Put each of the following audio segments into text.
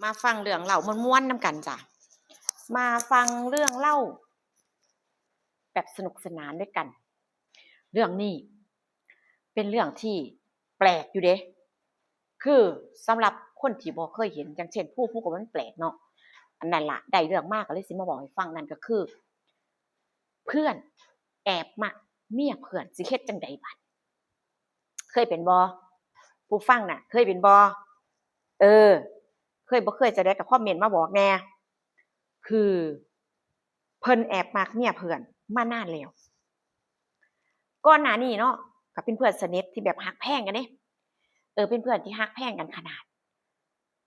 มาฟังเรื่องเล่าม่วนๆนำกันจ้ะมาฟังเรื่องเล่าแบบสนุกสนานด้วยกันเรื่องนี้เป็นเรื่องที่แปลกอยู่เด้คือสำหรับคนที่บ่เคยเห็นอย่างเช่นผู้ก็มันแปลกเนาะอันนั้นล่ะได้เรื่องมากก็เลยสิมาบอกให้ฟังนั่นก็คือเพื่อนแอบมักเมียเพื่อนสิเฮ็ดจังใดบัดเคยเป็นบ่ผู้ฟังน่ะเคยเป็นบ่เออเคยบ่เคยจะได้ก็คอมเมนต์มาบอกแหน่คือเพิ่นแอบมักเมียเพื่อนมานานแล้วก่อนหน้านี้เนาะก็เป็นเพื่อนสนิทที่แบบฮักแพงกันเด้เป็นเพื่อนที่ฮักแพงกันขนาด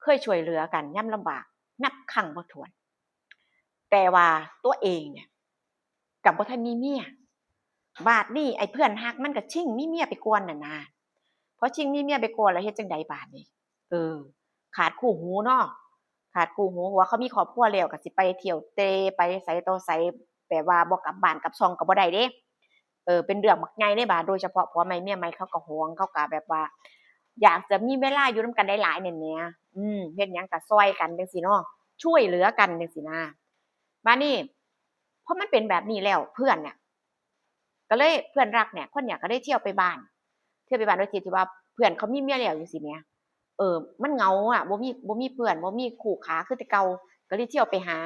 เคยช่วยเหลือกันยามลำบากนับครั้งบ่ถ้วนแต่ว่าตัวเองเนี่ยก็บ่ทันมีเมียบัดนี้ไอ้เพื่อนฮักมันก็ชิงมีเมียไปก่อนน่ะนะพอชิงมีเมียไปก่อนแล้วเฮ็ดจั่งใดบัดนี้เออขาดคู่หูเนาะขาดคู่หูว่าเขามีครอบครัวแล้วก็สิไปเที่ยวเตร่ไปไสต่อไสแบบว่าบ่กลับบ้านกลับช่องก็บ่ได้เดะเป็นเรื่องบักใหญ่ในบ้านโดยเฉพาะผัวใหม่เมียใหม่เขาก็หวงเขาก็แบบว่าอยากจะมีเวลาอยู่นำกันหลายๆนั่นแหมเฮ็ดหยังก็ช่วยกันจังซี้เนาะช่วยเหลือกันจังซี้นะบัดนี้พอมันเป็นแบบนี้แล้วเพื่อนเนี่ยก็เลยเพื่อนรักเนี่ยคนเนี่ยก็ได้เที่ยวไปบ้านโดยที่ว่าเพื่อนเขามีเมียแล้วจังซี้แหมมันเหงาอะบ่มีเพื่อนบ่มีคู่ขาคือแต่เก่าก็เลยเที่ยวไปหา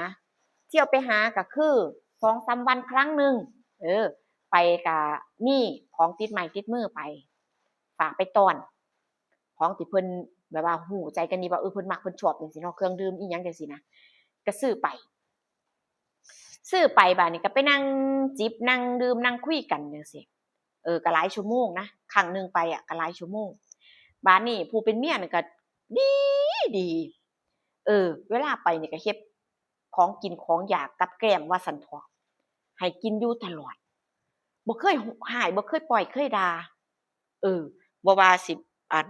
ก็คือ2-3วันครั้งหนึ่งเออ ไปกับมีของติดไม้ติดมือไปฝากไปต้อนของที่เพิ่นแบบว่าหูใจกันดีว่าเพิ่นมักเพิ่นชอบจังซี่เนาะเครื่องดื่มอีหยังจังซี่นะก็ซื้อไปบัดนี้ก็ไปนั่งจิบนั่งดื่มนั่งคุยกันจังซี่ก็หลายชั่วโมงนะครั้งหนึ่งไปอะก็หลายชั่วโมงบัดนี้ผู้เป็นเมียนี่ก็ดีดีเวลาไปนี่ก็เฮ็ดของกินของอยากกับแกล้มว่าซั่นเถาะให้กินอยู่ตลอด บ่เคยหายบ่เคยปล่อยเคยด่าเออบ่ว่าสิอัน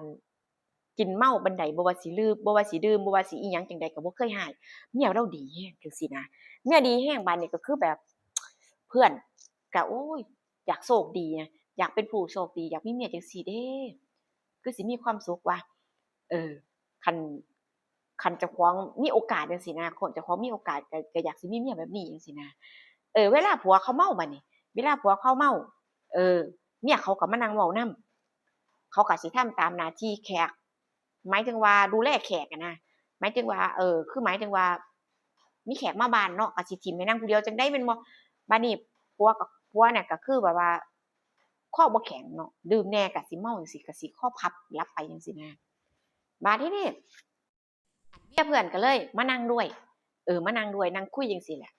กินเมาปานใดบ่ว่าสิลืมบ่ว่าสิดื่มบ่ว่าสิอิหยังจั่งใดก็บ่เคยหายเมียเราดีแรงจังซี้นะเมียดีแรงบัดนี้ก็คือแบบเพื่อนก็โอ๊ยอยากโชคดีนะอยากเป็นผู้โชคดีอยากมีเมียจังซี้เด้คือสิมีความสุขว่ะเออคันคันเจ้าของมีโอกาสจังซี้นะคนเจ้าของมีโอกาสก็อยากสิมีเมียแบบนี้จังซี้นะเวลาผัวเขาเมาบัดนี้ เวลาผัวเขาเมาเออเมียเขาก็มานั่งเว้านำเขาก็สิทำตามหน้าที่แขกหมายถึงว่าดูแลแขกอะนะหมายถึงว่าคือหมายถึงว่ามีแขกมาบ้านเนาะก็สิถิ้มให้นั่งผู้เดียวจั่งใดแม่นบ่บัดนี้ผัวเนี่ยก็คือแบบว่าคอบ่แข็งเนาะดื่มแหน่ก็สิเมาจังซี้ก็สิคอพับหลับไปจังซี้นะบัดทีนี้เมียเพื่อนก็เลยมานั่งด้วยมานั่งด้วยนั่งคุยจังซี้แหละ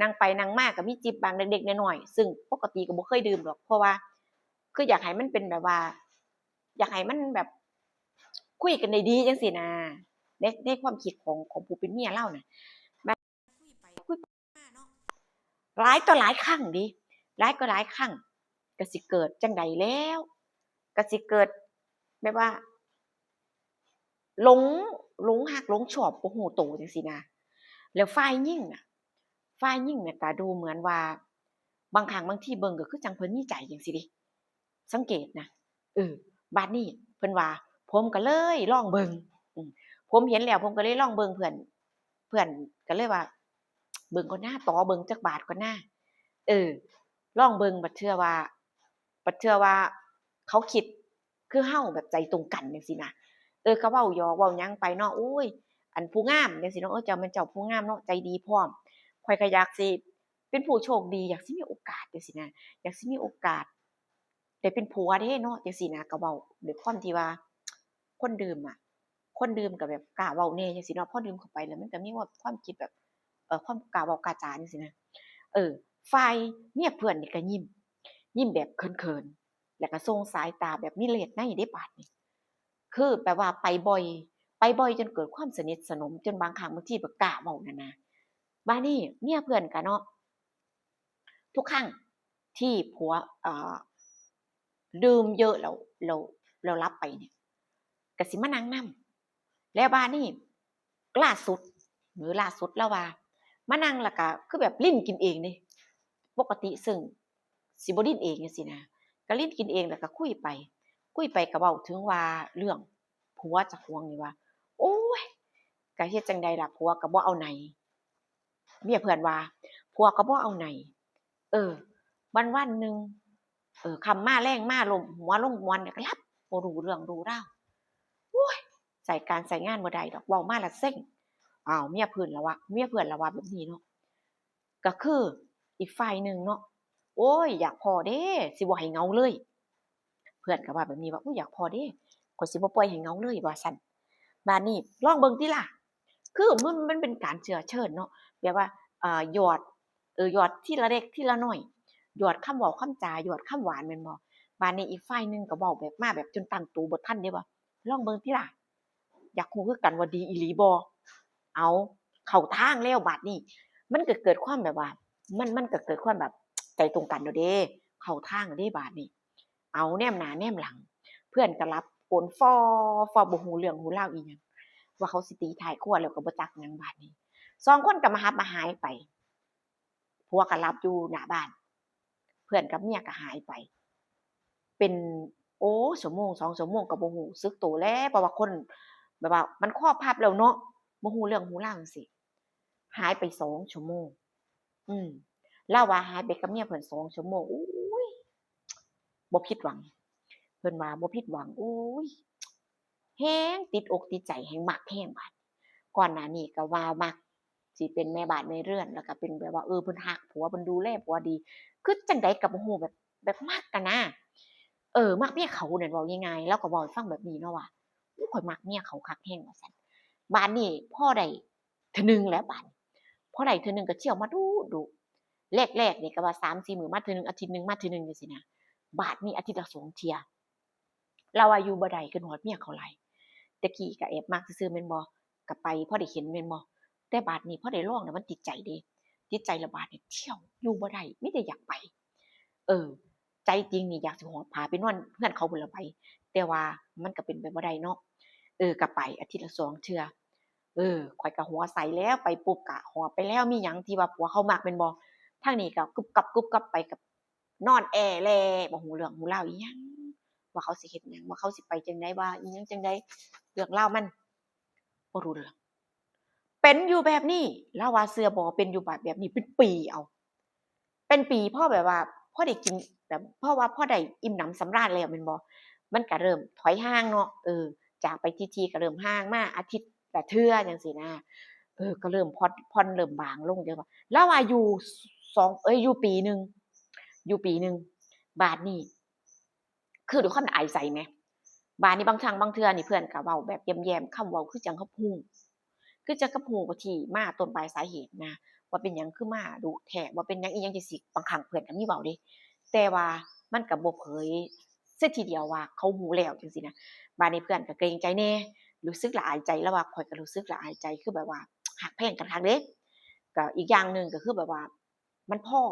นั่งไปนั่งมาก็มีจิบบ้างเล็กๆน้อยๆซึ่งปกติก็บ่เคยดื่มหรอกเพราะว่าคืออยากให้มันเป็นแบบว่าอยากให้มันแบบคุยกันได้ดีจังซี้นะในความคิดของผู้เป็นเมียเราน่ะแบบคุยไปมาเนาะหลายต่อหลายครั้งเดะหลายต่อหลายครั้งก็สิเกิดจั่งใดแล้วก็สิเกิดแบบว่าหลงหลงรักหลงชอบบ่รู้โตจังซี้นะแล้วฝ่ายหญิงน่ะก็ดูเหมือนว่าบางครั้งบางทีเบิ่งก็คือจั่งเพิ่นมีใจจังซี้เดะสังเกตนะเออบัดนี้เพิ่นว่าผมก็เลยลองเบิ่งอืมผมเห็นแล้วผมก็เลยลองเบิ่งเพื่อนก็เลยว่าเบิ่งก่อนนะต่อเบิ่งจักบาทก่อนนะเออลองเบิ่งบัดเทื่อว่าเขาคิดคือเฮาแบบใจตรงกันจังซี้นะก็เว้าหยอกเว้าหยังไปเนาะโอ๊ยอันผู้งามจังซี้เนาะเจ้าแม่นเจ้าผู้งามเนาะใจดีพร้อมข้อยก็อยากสิเป็นผู้โชคดีอยากสิมีโอกาสจังซี้นะอยากสิมีโอกาสได้เป็นผัวเด้เนาะจังซี้นะก็เว้าด้วยความที่ว่าคนดื่มอะคนดื่มก็แบบกล้าเว้าแหน่จังซี้เนาะพอดื่มเข้าไปแล้วมันก็มีความคิดแบบความกล้าเว้ากล้าจาจังซี้นะเออฝ่ายเมียเพื่อนนี่ก็ยิ้มแบบเขินๆแล้วก็ส่งสายตาแบบมีเล่ห์ในเดะบัดนี้ คือแบบว่าไปบ่อยจนเกิดความสนิทสนมจนบางครั้งบางทีแบบกล้าเว้านั่นนะบัดนี้เมียเพื่อนก็เนาะทุกครั้งที่ผัวเอ่อดื่มเยอะแล้วหลับไปเนี่ยก็สิมานั่งนำแล้วบัดนี้ล่าสุดเลาว่ามานั่งแล้วก็คือแบบลิ้นกินเองเดะปกติซึ่งสิบ่ลิ้นเองจังซี้นะก็ลิ้นกินเองแล้วก็คุยไปก็เว้าถึงว่าเรื่องผัวเจ้าของนี่ว่าโอ๊ย ก็เฮ็ดจังใดล่ะผัวก็บ่เอาไหนเมียเพื่อนว่าผัวก็บ่เอาไหนเออวันๆหนึ่งค่ำมาแลงมาลมหัวลงมวนก็หลับบ่รู้เรื่องรู้ราวโอ๊ยใส่การใส่งานบ่ได้ดอกเว้ามาแล้วเซ็งอ้าวเมียเพิ่นล่ะว่าแบบนี้เนาะก็คืออีกฝ่ายหนึ่งเนาะโอ๊ยอยากพ้อเด้สิบ่ให้เหงาเลยเพื่อนก็ว่าแบบนี้ว่าอุ๊ยอยากพ้อเด้ข้อยสิบ่ปล่อยให้เหงาเลยว่าซั่นบัดนี้ลองเบิ่งติล่ะ คือมันเป็นการเชื้อเชิญเนาะแบบว่าหยอดหยอดทีละเล็กทีละน้อยหยอดคำเว้าคำจาหยอดคำหวานแม่นบ่บัดนี้อีกฝ่ายหนึ่งก็เว้าแบบมาแบบจนตั้งตัวบ่ทันเดะว่าลองเบิ่งติล่ะอยากรู้คือกันว่าดีอีหลีบ่เอาเข้าทางแล้วบัดนี้มันก็เกิดความแบบว่ามันก็เกิดความแบบใจตรงกันแล้วเด้เข้าทางแล้วเด้บัดนี้เอาแนมหน้าแนมหลังเพื่อนก็หลับโอนฟ้อบ่รู้เรื่องรู้ราวอีหยัง ว่าเขาสิตีท้ายครัวแล้วก็บ่จักหยังบาดนี้2คนก็มาหับมาหายไปผัวก็หลับอยู่หน้าบ้านเพื่อนกับเมียก็หายไปเป็นโอ้ชั่วโมง2ชั่วโมงก็บ่รู้สึกตัวแล้วเพราะว่าคนแบบว่ามันครอบคลับแล้วเนาะบ่รู้เรื่องรู้ราวจั่งซี้หายไป2ชั่วโมงอืมเลาว่าหายไปกับเมียเพิ่น2ชั่วโมงอุ๊ยบ่ผิดหวังเพิ่นว่าบ่ผิดหวังอุ๊ยแรงติดอกติดใจแรงมักแรงบาด ก่อนหน้านี้ก็ว่ามักสิเป็นแม่บ้านแม่เรือนแล้วก็เป็นแบบว่าเพิ่นรักผัวเพิ่นดูแลผัวดีคือจังใดก็บ่ฮู้แบบมักอะนะมักเมียเขานั่นเว้าง่ายๆเลาก็เว้าให้ฟังแบบนี้เนาะว่าอุ๊ยข้อยมักเมียเขาคักแรงว่าซั่นบัดนี้พอได้เทื่อหนึ่งแล้วบัดนี้พอได้เทื่อหนึ่งก็เที่ยวมาดู๋ๆแรกๆนี่ก็ว่า3-4มื้อมาเทื่อหนึ่งอาทิตย์หนึ่งมาเทื่อหนึ่งจังซี้นะบัดนี้อาทิตย์ละ2เที่ยเราว่าอยู่บ่ได้คิดฮอดเมียเขาหลายแต่กี้ก็แอบมักซื่อๆแม่นบ่ ก็ไปพอได้เห็นแม่นบ่แต่บัดนี้พอได้ลองแล้วมันติดใจเดะติดใจแล้วบัดนี้เที่ยวอยู่บ่ได้มีแต่อยากไปเออใจจริงนี่อยากสิหอบผ้าไปนอนเรือนเขาพู้นล่ะไปแต่ว่ามันก็เป็นไปบ่ได้เนาะก็ไปอาทิตย์ละ2เทื่อข้อยก็หัวใสแล้วไปปุ๊บก็หอบไปแล้วมีหยังที่ว่าผัวเขามักแม่นบ่ทางนี้ก็กุบกับๆไปกับนอนแอแลบ่รู้เรื่องรู้ราวอิหยังว่าเขาสิเฮ็ดหยังว่าเขาสิไปจั่งใดว่าอิหยังจั่งใดเรื่องราวมันบ่รู้เรื่อง เป็นอยู่แบบนี้เราว่าเชื่อบ่เป็นอยู่แบบนี้เป็นปีเอาเป็นปีพอแบบว่าพอได้กินแบบเพราะว่าพอได้อิ่มหนำสำราญแล้วแม่นบ่มันก็เริ่มถอยห่างเนาะจากไปทีๆก็เริ่มห่างมาอาทิตย์ละเทื่อจังซี้นะก็เริ่มผ่อนเริ่มบางลงจังว่าเลาว่าอยู่สองอยู่ปีหนึ่งอยู่ปีหนึ่งบาดนี้คือด้วยความอายใส่แหมบาดนี้บางครั้งบางเทื่อนี่เพื่อนก็เว้าแบบแย้มๆคำเว้าคือจั่งเขาฮู้ คือจักกับฮู้ว่าที่มาต้นปลายสาเหตุนะว่าเป็นหยังคือมาดุแท้ว่าเป็นหยังอิหยังจังซี้บางครั้งเพิ่นก็มีเว้าเดะแต่ว่ามันก็บ่เผยเสียทีเดียวว่าเขารู้แล้วจังซี้นะบัดนี้เพื่อนก็เกรงใจแหน่รู้สึกละอายใจแล้วว่าข้อยก็รู้สึกละอายใจคือแบบว่ารักแพงกันคักเดะก็อีกอย่างหนึ่งก็คือแบบว่ามันพ้อ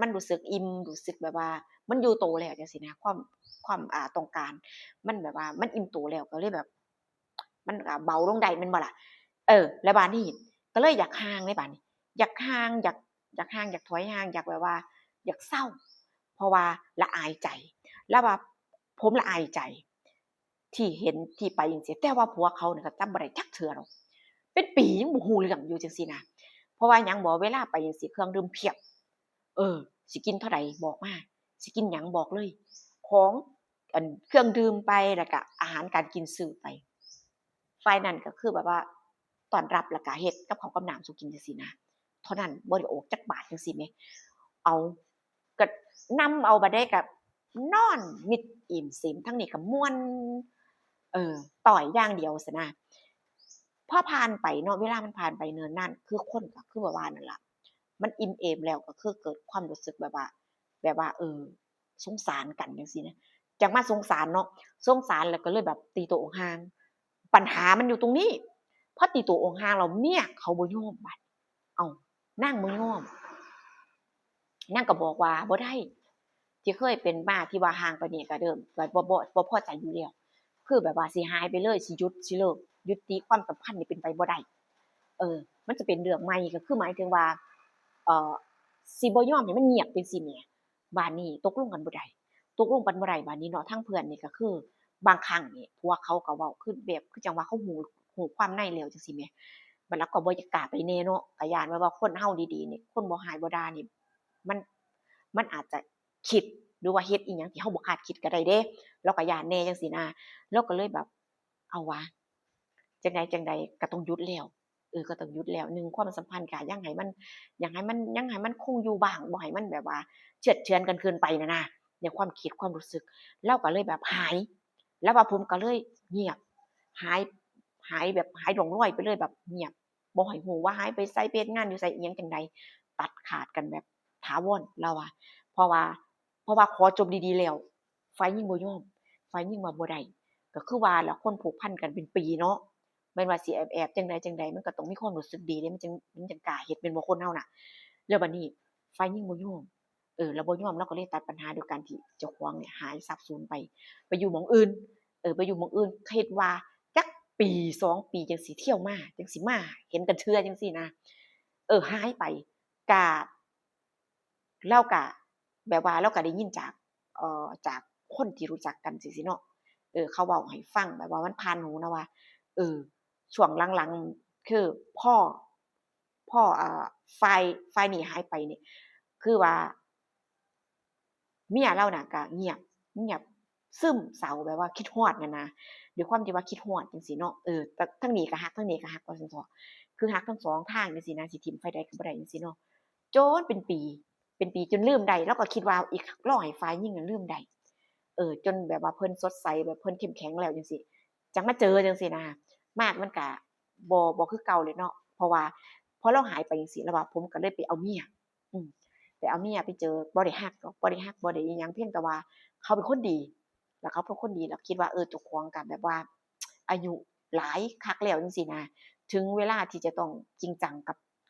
มันรู้สึกอิ่มรู้สึกแบบว่ามันอยู่โตแล้วจังซี้นะความต้องการมันแบบว่ามันอิ่มโตแล้วก็เลยแบบมันก็เบาลงได้แม่นบ่ล่ะ แล้วบัดนี้ก็เลยอยากห่างเลยบัดนี้อยากห่างอยากห่างอยากถอยห่างอยากแบบว่าอยากเศร้าเพราะว่าละอายใจแล้วว่าผมละอายใจที่เห็นที่ไปจังซี้แต่ว่าผัวเขาเนี่ยก็จำบ่ได้จักเทื่อดอกเป็นปียังบ่รู้เรื่องอยู่จังซี้นะเพราะว่าหยังบ่เวลาไปจังซี้เครื่องดื่มเพียบสิกินเท่าใดบอกมาสิกินหยังบอกเลยของเครื่องดื่มไปแล้วก็อาหารการกินซื้อไป ฝ่ายนั้นก็คือแบบว่าต้อนรับแล้วก็เฮ็ดกับข้าวกับน้ำสู่กินจังซี้นะเท่านั้นบ่ได้ออกจักบาทจังซี้แหมเอาก็นำเอาบัดใดก็นอนมิดอิ่มซิมทางนี้ก็ม่วนต้อยอย่างเดียวซั้นนะพอผ่านไปเนาะเวลามันผ่านไปเนิ่นนานคือคนก็คือว่าว่านั่นล่ะมันอิ่มเอมแล้วก็คือเกิดความรู้สึกแบบว่าสงสารกันจังซี้นะจักมาสงสารเนาะสงสารแล้วก็เลยแบบตีตัวออกห่าง ปัญหามันอยู่ตรงนี้พอตีตัวออกห่างแล้วเมียเขาบ่ยอมบัดอ้าวนางบ่ยอมนางก็บอกว่าบ่ได้ที่เคยเป็นมาที่ว่าห่างไปนี่ก็เดิมก็บ่พอใจอยู่แล้วคือแบบว่าสิหายไปเลยสิหยุดสิเลิกยุติความสัมพันธ์นี่เป็นไปบ่ได้มันจะเป็นเรื่องใหม่ก็คือหมายถึงว่าเอ่อสิบ่ยอมให้มันเงียบจังซี้แหมบัดนี้ตกลงกันบ่ได้ตกลงกันบ่ได้บัดนี้เนาะทางเพื่อนนี่ก็คือบางครั้งนี่ผัวเขาก็เว้าคือแบบคือจั่งว่าเขารู้ความในแล้วจังซี้แหม บัดแล้วก็บ่อยากกล้าไปแน่เนาะก็ย้านว่าคนเฮาดีๆนี่คนบ่หายบ่ด่านี่มันมันอาจจะคิดหรือว่าเฮ็ดอีหยังที่เฮาบ่คาดคิดก็ได้เด้เราก็ย้านแหน่จังซี่นะเราก็เลยแบบเอาวะจังใดก็ต้องหยุดแล้วก็ต้องหยุดแล้ว1ความสัมพันธ์ก็ยังให้มันคงอยู่บ้างบ่ให้มันแบบว่าเฉือดเฉือนกันเกินไปน่ะนะในความคิดความรู้สึกเราก็เลยแบบหายแล้วว่าผมก็เลยเงียบหายแบบหายร่องรอยไปเลยแบบเงียบบ่ให้ฮู้ว่าหายไปไสไปเฮ็ดงานอยู่ไสอิหยังจังใดตัดขาดกันแบบถาวรเราว่าเพราะว่าขอจบดีๆแล้วฝ่ายหญิงบ่ยอมฝ่ายหญิงว่าบ่ได้ก็คือว่าแหละคนผูกพันกันเป็นปีเนาะแม่นว่าสิแอบๆจังใดมันก็ต้องมีความรู้สึกดีเดะมันจังกล้าเฮ็ดแม่นบ่คนเฮาน่ะแล้วบัดนี้ฝ่ายหญิงบ่ยอมแล้วบ่ยอมเราก็เลยตัดปัญหาด้วยการที่เจ้าของเนี่ยหายสาบสูญไปอยู่หม้องอื่นไปอยู่หม้องอื่นคิดว่าจักปี2ปีจังสิเที่ยวมาจังสิมาเห็นกันเทื่อจังซี้นะหายไปก็เราก็แบบว่าเราก็ได้ยินจากคนที่รู้จักกันจังซี้เนาะเขาเว้าให้ฟังแบบว่ามันผ่านหูนะว่าเออช่วงหลังๆคือพ่อฝ่ายนี้หายไปนี่คือว่าเมียเราน่ะก็เงียบซึมเศร้าแบบว่าคิดฮอดนั่นนะด้วยความที่ว่าคิดฮอดจังซี้เนาะแต่ทางนี้ก็ฮักทางนี้ก็ฮักว่าซั่นเถาะคือฮักทั้งสองทางจังซี้นะสิทิ่มไผใดก็บ่ได้จังซี้เนาะจนเป็นปีจนลืมได้เราก็คิดว่าอีกรอให้ฝ่ายหญิงน่ะลืมได้จนแบบว่าเพิ่นสดใสแบบเพิ่นเข้มแข็งแล้วจังซี้จังมาเจอจังซี้นะมากมันก็บ่คือเก่าเลยเนาะเพราะว่าพอเราหายไปจังซี้แล้วว่าผมก็เลยไปเอาเมียอืม ไปเอาเมียไปเจอบ่ได้ฮักดอกบ่ได้ฮักบ่ได้อิหยังเพียงแต่ว่าเขาเป็นคนดีแล้วเขาเป็นคนดีแล้วคิดว่าเจ้าของก็แบบว่าอายุหลายคักแล้วจังซี้นะถึงเวลาที่จะต้องจริงจัง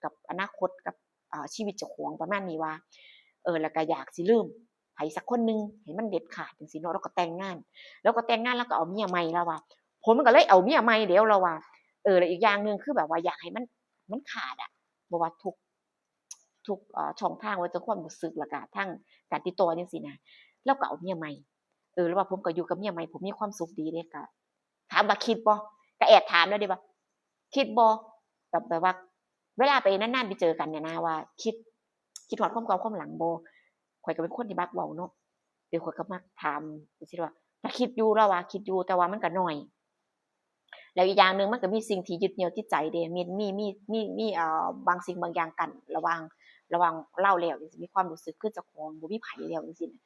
กับอนาคตกับชีวิตเจ้าของประมาณนี้ว่าแล้วก็อยากสิลืมไผสักคนหนึ่งให้มันเด็ดขาดจังซี้เนาะแล้วก็แต่งงานแล้วก็เอาเมียใหม่แล้วว่าผมก็เลยเอาเมียใหม่แล้วเราว่าแล้วอีกอย่างหนึ่งคือแบบว่าอยากให้มันขาดอะบ่ว่าทุกช่องทางว่าจะความรู้สึกแล้วก็ทั้งการติดต่อจังซี่นะเราก็เอาเมียใหม่แล้วว่าผมก็อยู่กับเมียใหม่ผมมีความสุขดีเดะก็ถามว่าคิดบ่ก็แอบถามแล้วเดะว่าคิดบ่แบบว่าเวลาไปนานๆไปเจอกันเนี่ยนะว่าคิดฮอดความเก่าความหลังบ่ข้อยก็เป็นคนที่มักเว้าเนาะข้อยก็มักถามจังซี่ว่าก็คิดอยู่เราว่าคิดอยู่แต่ว่ามันก็น้อย แล้วอีกอย่างหนึ่งมันก็มีสิ่งที่ยึดเหนี่ยวจิตใจเดะมีบางสิ่งบางอย่างกั้นระหว่างเราแล้วจังซี้มีความรู้สึกคือเจ้าของบ่มีไผแล้วจังซี้น่ะ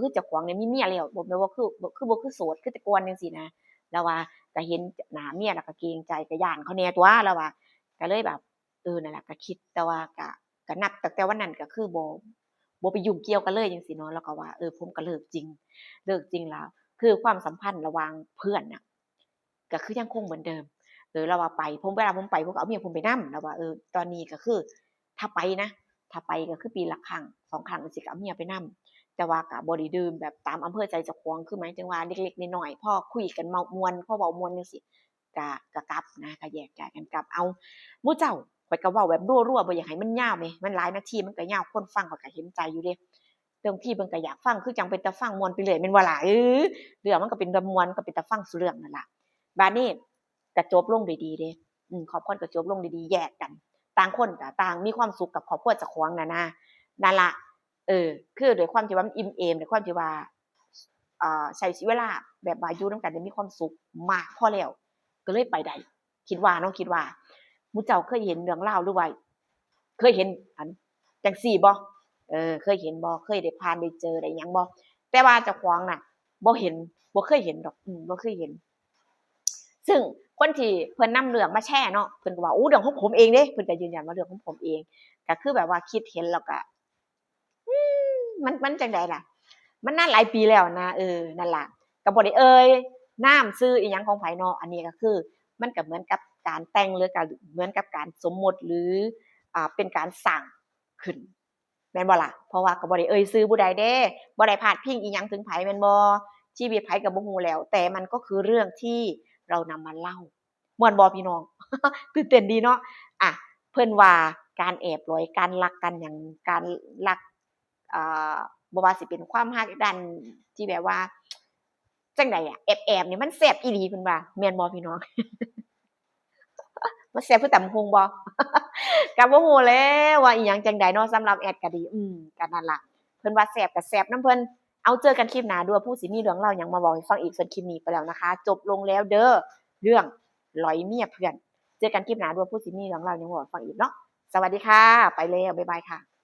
คือเจ้าของเนี่ยมีเมียแล้วบ่แม่นว่าคือโสดคือแต่ก่อนจังซี้นะเราว่าก็เห็นหน้าเมียแล้วก็เกรงใจก็ย้านเขาแหน่ตั่วเราว่าก็เลยแบบนั่นล่ะก็คิดแต่ว่าก็นับตั้งแต่วันนั้นก็คือบ่ไปยุ่งเกี่ยวกันเลยจังซี้เนาะแล้วก็ว่าผมก็เลิกจริงแล้วคือความสัมพันธ์ระหว่างเพื่อนน่ะ ก็คือยังคงเหมือนเดิมเราว่าไปเวลาผมไปผมก็เอาเมียผมไปนำเราว่าตอนนี้ก็คือถ้าไปนะถ้าไปก็คือปีละครั้ง2ครั้งจั่งซี้ก็เอาเมียไปนำแต่ว่าก็บ่ได้ดื่มแบบตามอำเภอใจเจ้าของคือหมายถึงว่าเล็กๆน้อยๆพอคุยกันเมาม่วนพอเว้าม่วนจังซี้ก็กลับนะก็แยกย้ายกันกลับเอาหมู่เจ้าข้อยก็เว้าแบบรั่วๆบ่อยากให้มันยาวแหมมันหลายนาทีมันก็ยาวคนฟังเขาก็เห็นใจอยู่เดะบางทีเพิ่นก็อยากฟังคือจังเป็นตาฟังม่วนไปเรื่อยแม่นบ่ล่ะเรื่องมันก็เป็นตาม่วนก็เป็นตาฟังซุเรื่องนั่นล่ะ บาดนี้ก็จบลงด้วยดีเด้ครอบครัวก็จบลงด้วยดีแยกกันต่างคนก็ต่างมีความสุขกับครอบครัวเจ้าของน่ะนะนั่นล่ะคือด้วยความที่ว่ามันอิ่มเอมด้วยความที่ว่าใช้ชีวิตเวลาแบบว่าอยู่นำกันได้มีความสุขมากพอแล้วก็เลยไปได้คิดว่าเนาะคิดว่าหมู่เจ้าเคยเห็นเรื่องราวหรือว่าเคยเห็นอันจั่งซี้บ่เคยเห็นบ่เคยได้ผ่านได้เจอได้หยังบ่แต่ว่าเจ้าของน่ะบ่เห็นบ่เคยเห็นดอกบ่เคยเห็น ซึ่งคนที่เพิ่นนำเรื่องมาแชร์เนาะเพิ่นก็ว่าเรื่องของผมเองเด้เพิ่นก็ยืนยันว่าเรื่องของผมเองก็คือแบบว่าคิดเห็นแล้วก็มันจังใดล่ะมันนานหลายปีแล้วนะนั่นล่ะก็บ่ได้นามชื่ออิหยังของไผเนาะอันนี้ก็คือมันก็เหมือนกับการแต่งหรือก็เหมือนกับการสมมุติหรือเป็นการสร้างขึ้นแม่นบ่ล่ะเพราะว่าก็บ่ได้ชื่อผู้ใดเด้บ่ได้พาดพิงอิหยังถึงไผแม่นบ่ชีวิตไผก็บ่ฮู้แล้วแต่มันก็คือเรื่องที่เรานำมาเล่าม่วนบ่พี่น้อง ตื่นเต้นดีเนาะอะเพิ่นว่าการแอบหลอยการรักกันหยังการรักอ่าบ่ว่าสิเป็นความรักด้านที่แบบว่าจั่งใดอะแอบๆนี่มันแซ่บอีหลีเพิ่นว่าแม่นบ่พี่น้อง มันแซ่บคือตำบักหุ่งบ่ ก็บ่ฮู้แหล้วว่าอิหยังจั่งใดเนาะสำหรับแอดก็ดีก็นั่นล่ะเพิ่นว่าแซ่บก็แซ่บนำเพิ่นเอาเจอกันคลิปหน้าเด้อผู้สิมีเรื่องเล่าหยังมาเว้าให้ฟังอีกส่วนคลิปนี้ไปแล้วนะคะจบลงแล้วเด้อเรื่องหลอยเมียเพื่อนเจอกันคลิปหน้าเด้อผู้สิมีเรื่องเล่าหยังมาเว้าให้ฟังอีกเนาะสวัสดีค่ะไปแล้วบ๊ายบายค่ะ